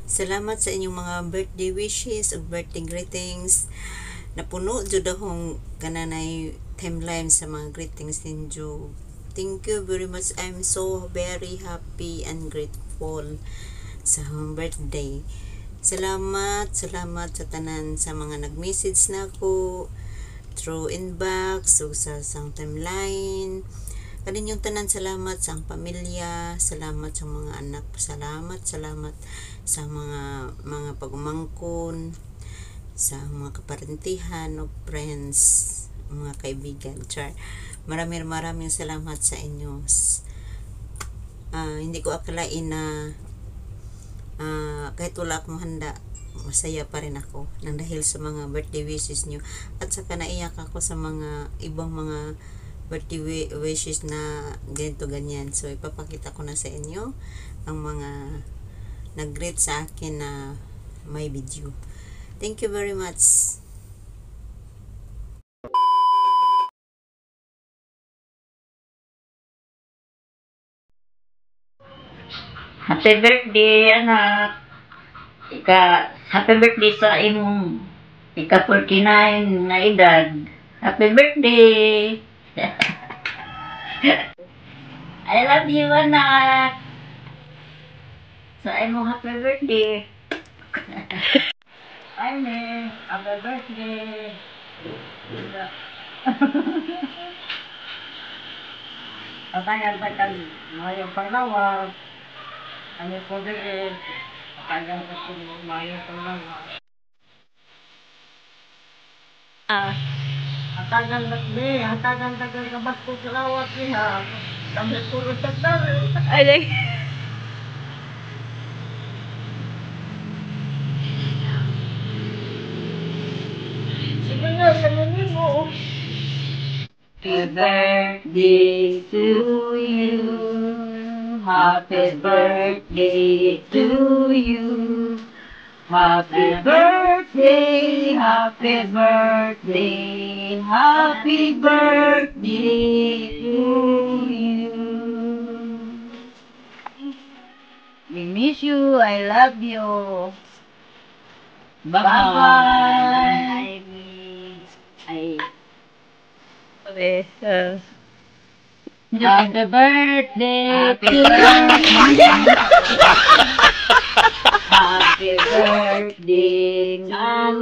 Salamat sa inyong mga birthday wishes o birthday greetings. Napuno jud akong kananay timeline sa mga greetings ninyo. Thank you very much. I'm so very happy and grateful sa akong birthday. Salamat sa tanan sa mga nag-message na ako through inbox o sa sang timeline. Kaninyong tanan, salamat sa pamilya, salamat sa mga anak, salamat sa mga pagumangkon, sa mga kaparentihan o friends, mga kaibigan. Maraming salamat sa inyo. Hindi ko akalain na kahit wala akong handa, masaya pa rin ako nang dahil sa mga birthday wishes nyo, at saka naiyak ako sa mga ibang mga birthday wishes na ganito ganyan. So ipapakita ko na sa inyo ang mga nag-greet sa akin na may video. Thank you very much. Happy birthday, anak. Happy birthday sa imong ika-49 na edad. Happy birthday. I love you, anak. Sa imong happy birthday. Amen. Happy birthday. Patayan mayong panglawa. Ano po din, patayan mayong panglawa. Hatagan tagal kabas ko sa lawat niya. Kami puro tagdari. Ay, Sige nga, salunin mo. Happy birthday to you. Happy birthday to you. Happy birthday, happy birthday, happy birthday to you. We miss you, I love you. Bye-bye. Happy birthday to you. Happy birthday to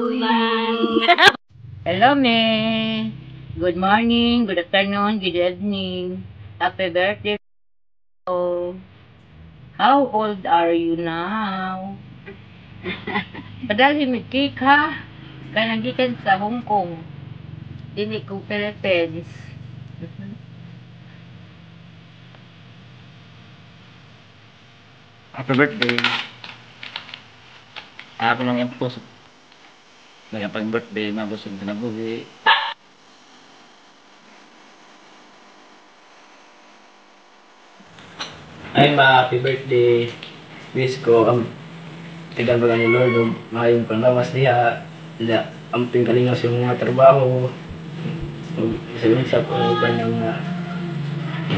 you. Hello, me. Good morning, good afternoon, good evening. Happy birthday. How old are you now? Padali may cake, ha? Kaya nagikan sa Hong Kong. Dili ko Philippines. Happy birthday. Ako lang yung puso. Kaya pag birthday, mabusog na buhi. Ay, happy birthday. Wish ko ang tigang baga ni Lord, makayong panlawas niya. Ang pingkalingaw sa mga trabaho. Sabihin sa pag ng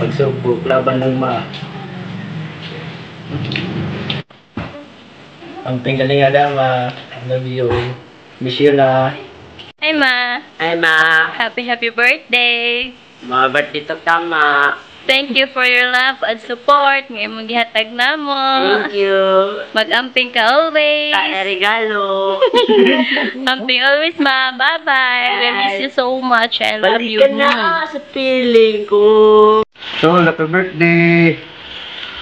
pagsubok, laban ng ang pingkalingaw dama. I love you. Miss you na. Hi, Ma. Hi, Ma. Happy birthday. Mga birthday to tama. Thank you for your love and support. Ngayon mong gihatag na mo. Thank you. Mag-amping ka always. Regalo. Amping always, Ma. Bye-bye. I miss you so much. I love you. Balik ka na sa piling ko. So, happy birthday!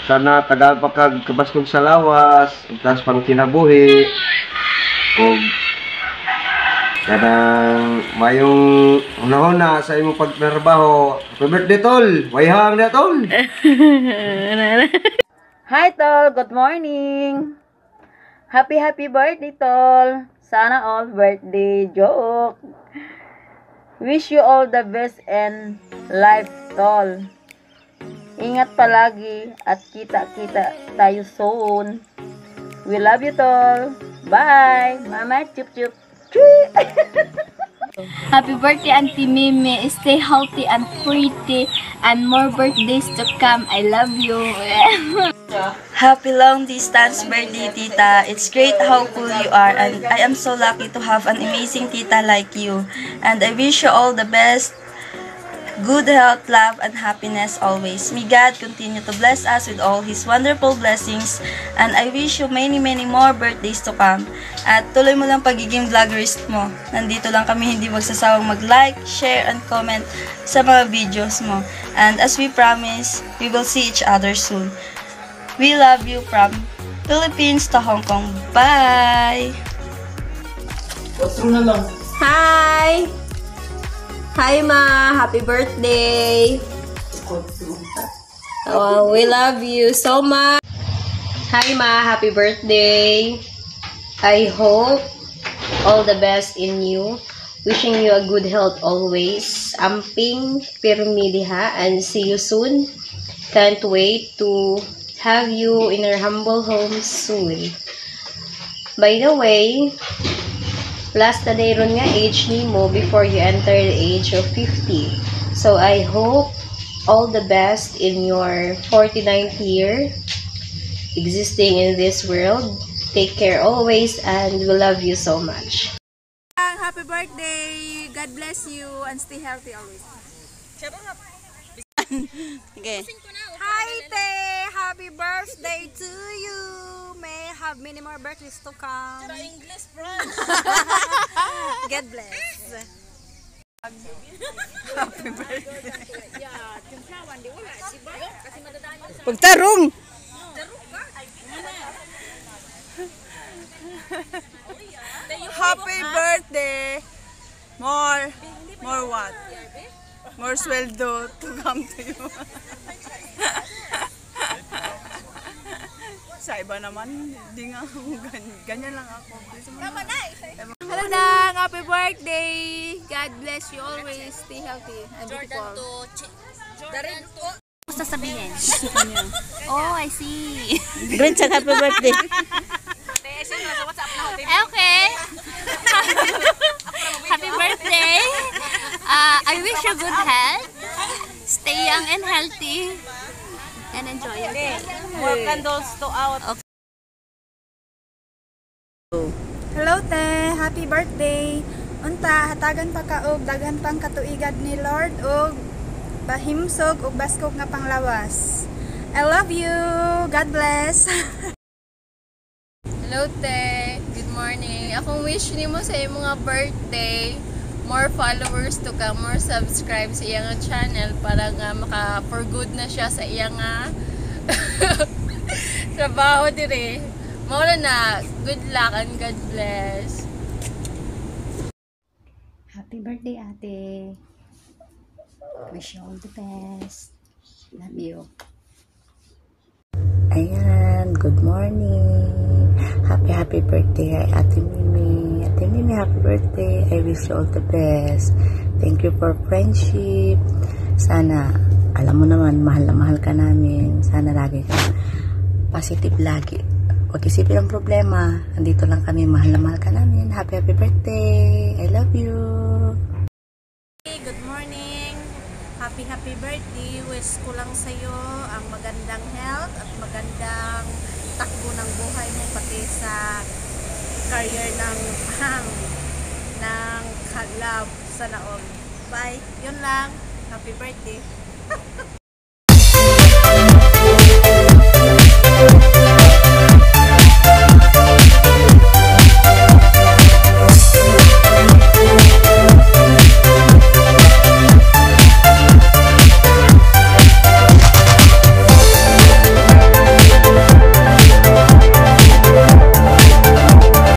Sana tagal pa kag kabaskog sa lawas, tapos pang kinabuhi. O kanang mayong una-una sa imong pagtrabaho. Happy birthday, tol! Wayhang na, tol! Hi, Tol. Good morning. Happy birthday, Tol. Sana all birthday joke. Wish you all the best and life, Tol. Ingat palagi at kita-kita tayo soon. We love you, Tol. Bye. Mama, chup-chup. Happy birthday, Auntie Mimi. Stay healthy and pretty and more birthdays to come. I love you. Happy long distance birthday, Tita. It's great how cool you are, and I am so lucky to have an amazing tita like you. And I wish you all the best, good health, love, and happiness always. May God continue to bless us with all His wonderful blessings, and I wish you many more birthdays to come. At tuloy mo lang pagiging vloggerist mo. Nandito lang kami hindi magsasawang mag-like, share, and comment sa mga videos mo. And as we promise, we will see each other soon. We love you from Philippines to Hong Kong. Bye! Hi! Hi, Ma! Happy birthday! Oh, we love you so much! Hi, Ma! Happy birthday! I hope all the best in you. Wishing you a good health always. Amping pirmi diha, and see you soon. Can't wait to have you in our humble home soon. By the way, last na day ron nga age ni mo before you enter the age of 50. So I hope all the best in your 49th year existing in this world. Take care always, and we love you so much. Happy birthday! God bless you and stay healthy always. Okay. Hi, Te! Happy birthday to you! May have many more birthdays to come. English, God bless. Happy birthday. Pagtarong! Happy birthday! More what? More sweldo to come to you. Sa iba naman, hindi nga ganyan lang ako. Hello Dang! Happy birthday! God bless you always. Stay healthy and beautiful. Gusto sabihin? Oh, I see. Great sa happy birthday. Okay. Happy birthday. I wish you good health. Stay young and healthy. And enjoy your day. More candles to out. Hello te, happy birthday. Unta hatagan pa ka og daghan pang katuigad ni Lord og bahimsog og baskog nga panglawas. I love you. God bless. Hello te, good morning. Akong wish nimo sa imong nga birthday, more followers to come, more subscribe sa iyang channel para nga maka for good na siya sa iyang trabaho dire. Mao na, good luck and God bless. Happy birthday, ate. Wish you all the best. Love you. Ayan, good morning. Happy birthday kay Ate Mimi. Ate Mimi, happy birthday. I wish you all the best. Thank you for friendship. Sana, alam mo naman, mahal na mahal ka namin. Sana lagi ka positive lagi. Huwag isipin ang problema. Andito lang kami, mahal na mahal ka namin. Happy birthday. I love you. Good morning. Happy birthday. Wish ko lang sa'yo ang magandang health at magandang takbo ng buhay mo pati sa career ng love sa naong. Bye. Yun lang. Happy birthday.